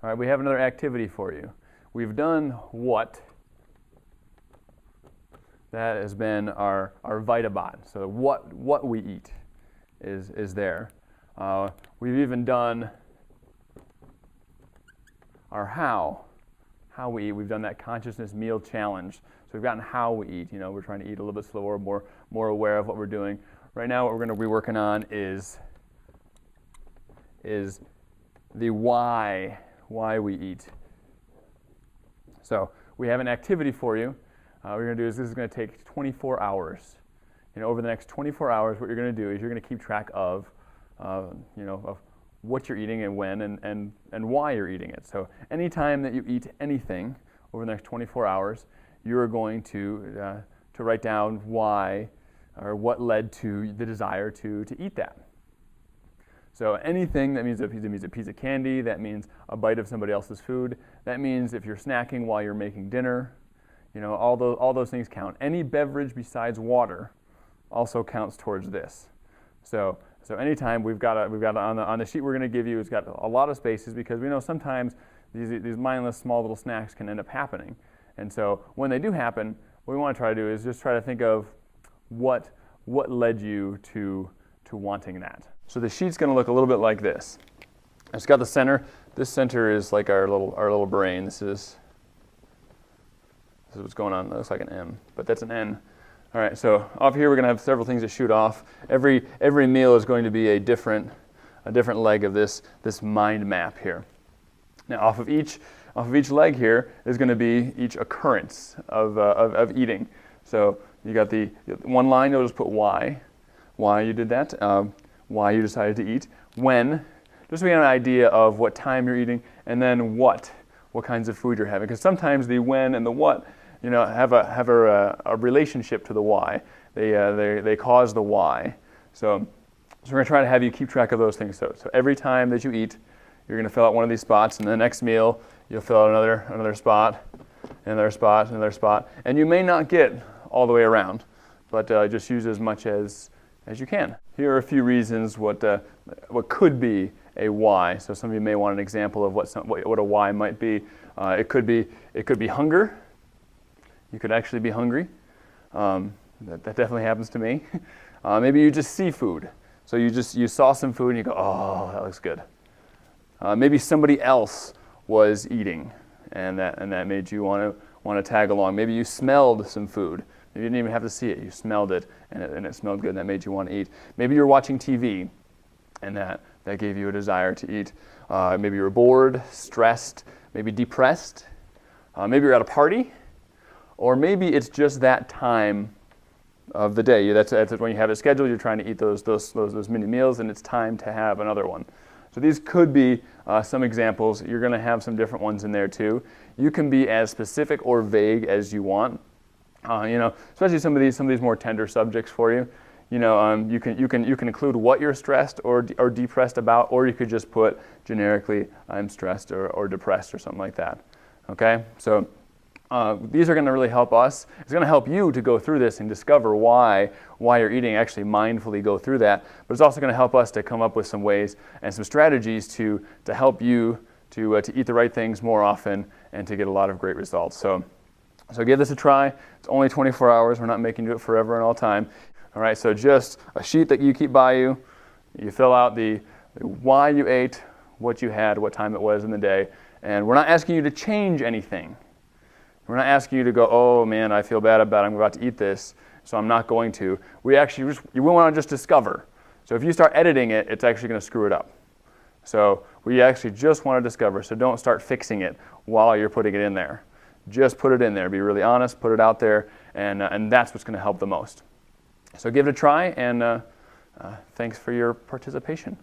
All right, we have another activity for you. We've done what. That has been our Vitabot. So what we eat is there. We've even done our how we eat. We've done that consciousness meal challenge. So we've gotten how we eat. You know, we're trying to eat a little bit slower, more aware of what we're doing. Right now, what we're going to be working on is the why we eat. So we have an activity for you. What you're going to do is this is going to take 24 hours. You know, over the next 24 hours, what you're going to do is you're going to keep track of, of what you're eating and when and why you're eating it. So anytime that you eat anything over the next 24 hours, you're going to write down why or what led to the desire to eat that. So anything, that means a piece of candy, that means a bite of somebody else's food, that means if you're snacking while you're making dinner, you know, all those things count. Any beverage besides water also counts towards this. So anytime we've got on the sheet we're going to give you, it's got a lot of spaces because we know sometimes these mindless small little snacks can end up happening. And so when they do happen, what we want to try to do is just try to think of what led you to wanting that. So the sheet's going to look a little bit like this. It's got the center. This center is like our little brain. This is what's going on. It looks like an M, but that's an N. All right, so off here we're going to have several things that shoot off. Every meal is going to be a different leg of this mind map here. Now off of each leg here is going to be each occurrence of eating. So you got the one line. You'll just put why you did that, why you decided to eat, when, just so we have an idea of what time you're eating, and then what kinds of food you're having. Because sometimes the when and the what, you know, have a relationship to the why. They cause the why. So we're going to try to have you keep track of those things. So every time that you eat, you're going to fill out one of these spots, and the next meal you'll fill out another spot, another spot, another spot, and you may not get all the way around, but just use as much as you can. Here are a few reasons what could be a why. So some of you may want an example of what a why might be. It could be hunger. You could actually be hungry. That definitely happens to me. Maybe you just see food. So you saw some food and you go, oh, that looks good. Maybe somebody else was eating, and that made you want to tag along. Maybe you smelled some food. You didn't even have to see it. You smelled it, and it smelled good, and that made you want to eat. Maybe you're watching TV, and that gave you a desire to eat. Maybe you were bored, stressed, maybe depressed. Maybe you're at a party, or maybe it's just that time of the day. That's when you have it scheduled. You're trying to eat those mini meals, and it's time to have another one. So these could be some examples. You're going to have some different ones in there too. You can be as specific or vague as you want. Especially some of these more tender subjects for you. You can include what you're stressed or depressed about, or you could just put generically, I'm stressed or depressed or something like that. Okay, so these are going to really help us. It's going to help you to go through this and discover why you're eating. Actually, mindfully go through that. But it's also going to help us to come up with some ways and some strategies to help you to eat the right things more often and to get a lot of great results. So give this a try. It's only 24 hours. We're not making you do it forever and all time. All right, so just a sheet that you keep by you. You fill out the why you ate, what you had, what time it was in the day. And we're not asking you to change anything. We're not asking you to go, oh man, I feel bad about it. I'm about to eat this, so I'm not going to. You want to just discover. So if you start editing it, it's actually going to screw it up. So we actually just want to discover. So don't start fixing it while you're putting it in there. Just put it in there. Be really honest. Put it out there, and that's what's going to help the most. So give it a try, and thanks for your participation.